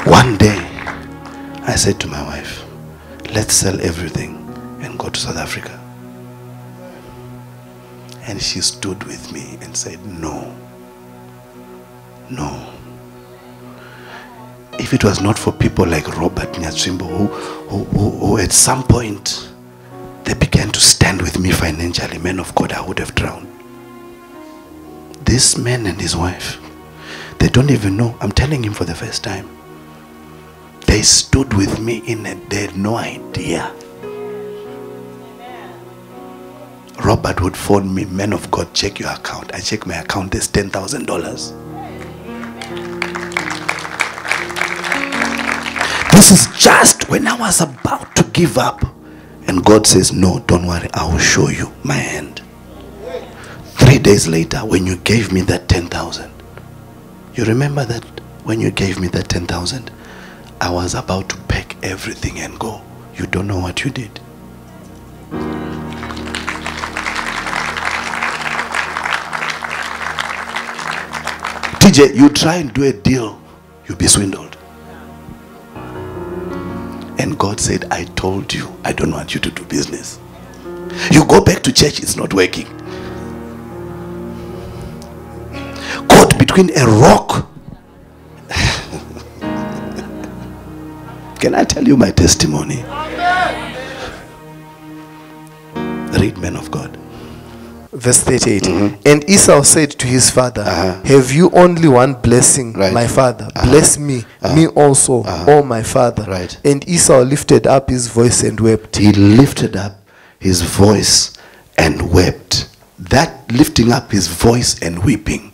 One day, I said to my wife, let's sell everything and go to South Africa. And she stood with me and said, no. No. If it was not for people like RODNEY ChipOyera who at some point, they began to stand with me financially, men of God, I would have drowned. This man and his wife, they don't even know. I'm telling him for the first time. They stood with me in it. They had no idea. Robert would phone me, man of God, check your account. I check my account, there's $10,000. This is just when I was about to give up. And God says, no, don't worry, I will show you my hand. 3 days later, when you gave me that 10,000, you remember that when you gave me that 10,000, I was about to pack everything and go. You don't know what you did. TJ, you try and do a deal, you'll be swindled. And God said, I told you, I don't want you to do business. You go back to church, it's not working. Caught between a rock. Can I tell you my testimony? Read, man of God. Verse 38. And Esau said to his father, have you only one blessing, my father? Bless me, me also, oh my father. And Esau lifted up his voice and wept. He lifted up his voice and wept. That lifting up his voice and weeping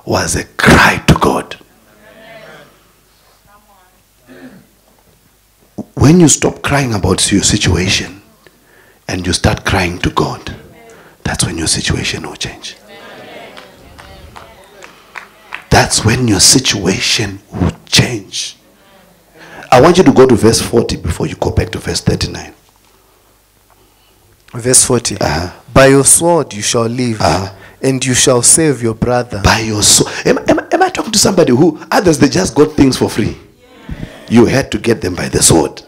was a cry to God. When you stop crying about your situation and you start crying to God, that's when your situation will change. That's when your situation will change. I want you to go to verse 40 before you go back to verse 39. Verse 40. By your sword you shall live, and you shall save your brother. By your sword. Am I talking to somebody who others, they just got things for free? You had to get them by the sword.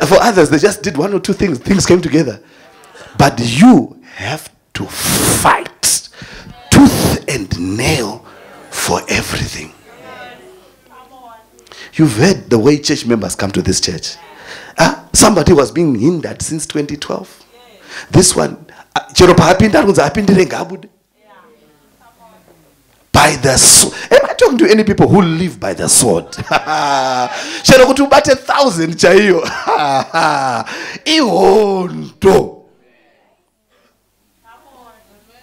For others, they just did one or two things. Things came together. But you have to fight tooth and nail for everything. You've heard the way church members come to this church. Somebody was being hindered since 2012. This one, by the sword. Am I talking to any people who live by the sword? Shall go to about 1,000 chayo.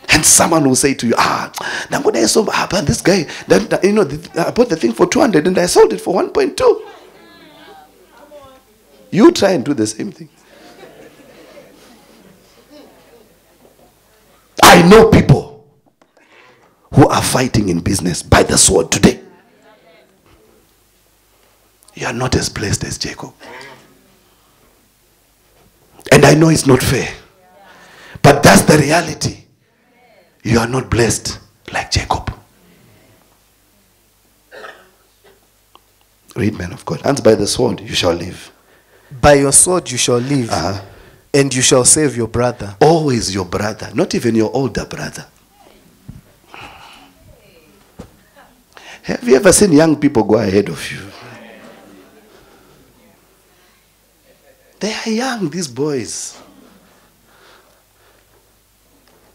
And someone will say to you, this guy, I bought the thing for 200 and I sold it for 1.2. You try and do the same thing. I know people who are fighting in business by the sword today. You are not as blessed as Jacob. And I know it's not fair. But that's the reality. You are not blessed like Jacob. Read, man of God. And by the sword you shall live. By your sword you shall live, and you shall save your brother. Always your brother, not even your older brother. Have you ever seen young people go ahead of you? They are young, these boys.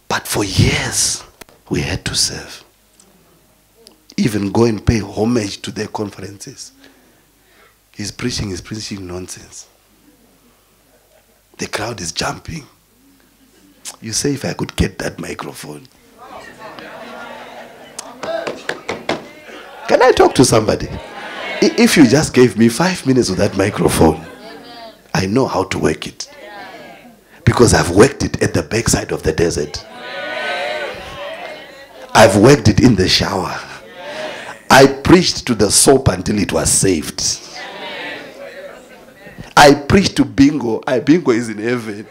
But for years, we had to serve. Even go and pay homage to their conferences. He's preaching nonsense. The crowd is jumping. You say, if I could get that microphone. Can I talk to somebody? If you just gave me 5 minutes with that microphone, I know how to work it. Because I've worked it at the backside of the desert. I've worked it in the shower. I preached to the soap until it was saved. I preached to Bingo. Bingo is in heaven.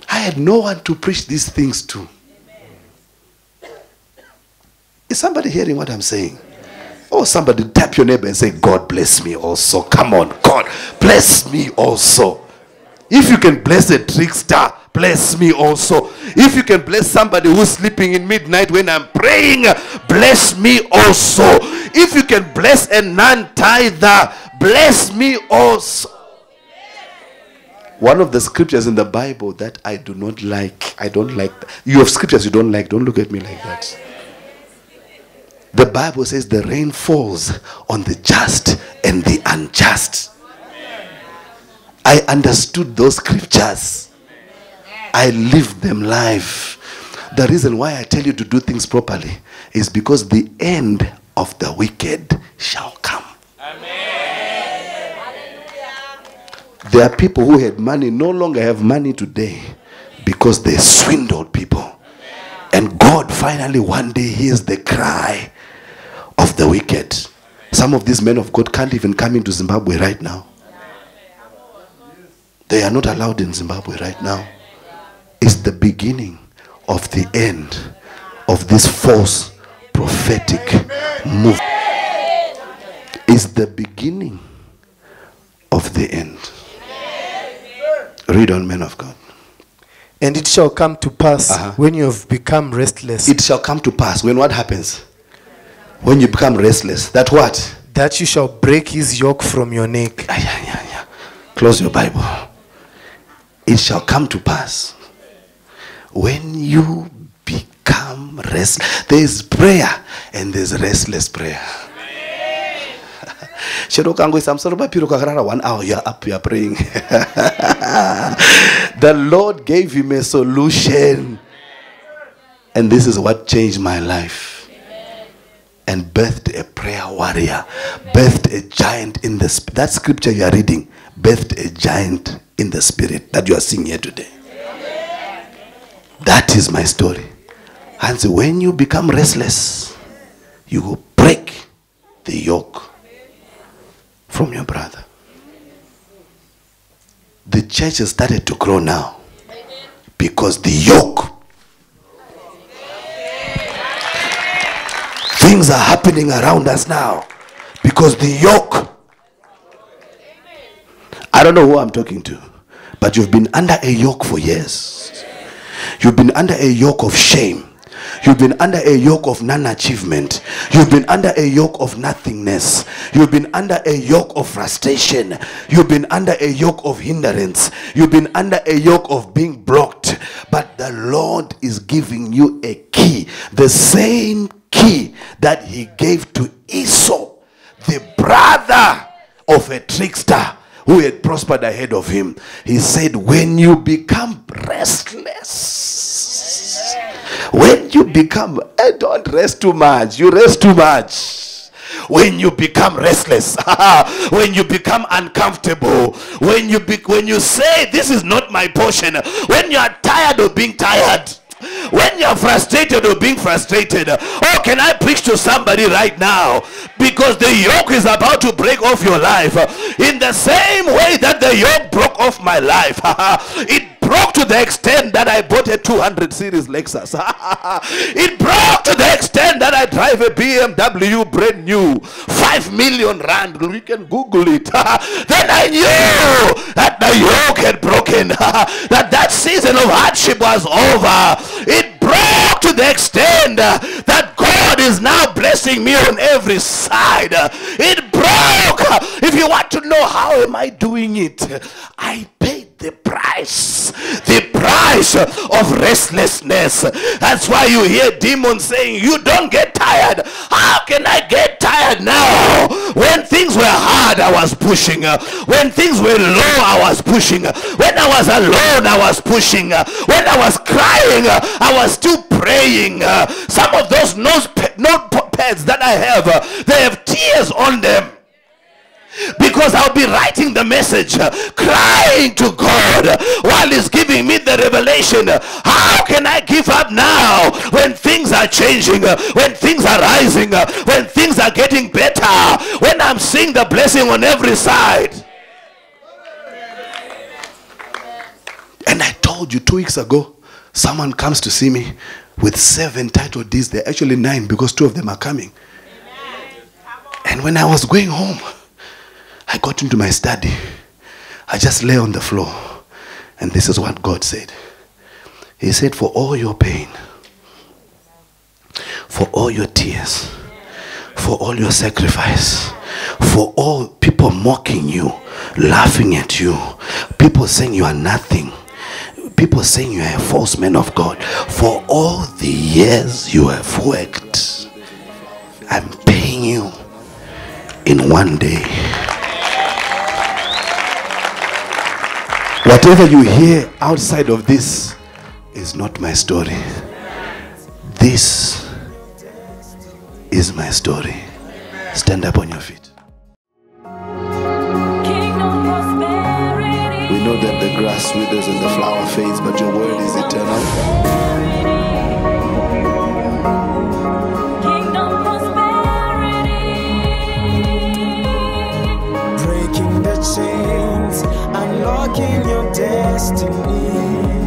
I had no one to preach these things to. Is somebody hearing what I'm saying? Oh, somebody tap your neighbor and say, God bless me also. Come on, God bless me also. If you can bless a trickster, bless me also. If you can bless somebody who's sleeping in midnight when I'm praying, bless me also. If you can bless a non-tither, bless me also. One of the scriptures in the Bible that I do not like, I don't like. You have scriptures you don't like, don't look at me like that. The Bible says the rain falls on the just and the unjust. I understood those scriptures. I lived them live. The reason why I tell you to do things properly is because the end of the wicked shall come. Amen. There are people who had money, no longer have money today because they swindled people. And God finally one day hears the cry of the wicked. Some of these men of God can't even come into Zimbabwe right now. They are not allowed in Zimbabwe right now. It's the beginning of the end of this false prophetic move. It's the beginning of the end. Read on, men of God. And it shall come to pass when you have become restless. It shall come to pass when what happens? When you become restless. That what? That you shall break his yoke from your neck. Close your Bible. It shall come to pass when you become restless. There is prayer and there's restless prayer. I'm sorry, 1 hour, you're up, you're praying. The Lord gave him a solution. And this is what changed my life. And birthed a prayer warrior. Birthed a giant in the spirit. That scripture you are reading, birthed a giant in the spirit that you are seeing here today. That is my story. And so when you become restless, you will break the yoke from your brother. The church has started to grow now because the yoke. Things are happening around us now because the yoke. I don't know who I'm talking to, but you've been under a yoke for years. You've been under a yoke of shame. You've been under a yoke of non-achievement. You've been under a yoke of nothingness. You've been under a yoke of frustration. You've been under a yoke of hindrance. You've been under a yoke of being blocked. But the Lord is giving you a key. The same key that he gave to Esau, the brother of a trickster who had prospered ahead of him. He said, when you become restless, when you become, don't rest too much, you rest too much. When you become restless, when you become uncomfortable, when you say this is not my portion, when you are tired of being tired, when you're frustrated or being frustrated, oh, can I preach to somebody right now? Because the yoke is about to break off your life. In the same way that the yoke broke off my life, it broke to the extent that I bought a 200 series Lexus. It broke to the extent that I drive a BMW brand new, 5 million rand. You can Google it. Then I knew that the yoke had broken, that season of hardship was over. It broke to the extent that God is now blessing me on every side. It broke. If you want to know how am I doing it, I paid the price of restlessness. That's why you hear demons saying, you don't get tired. How can I get tired now? When things were hard, I was pushing. When things were low, I was pushing. When I was alone, I was pushing. When I was crying, I was still praying. Some of those notepads that I have, they have tears on them. Because I'll be writing the message, crying to God while he's giving me the revelation. How can I give up now when things are changing, when things are rising, when things are getting better, when I'm seeing the blessing on every side? And I told you 2 weeks ago, Someone comes to see me with 7 title deeds. They're actually 9 because 2 of them are coming. And when I was going home, I got into my study. I just lay on the floor. And this is what God said. He said, for all your pain, for all your tears, for all your sacrifice, for all people mocking you, laughing at you, people saying you are nothing, people saying you are a false man of God, for all the years you have worked, I'm paying you in one day. Whatever you hear outside of this is not my story. This is my story. Stand up on your feet. We know that the grass withers and the flower fades, but your word is eternal. Breaking the chains, unlocking your destiny.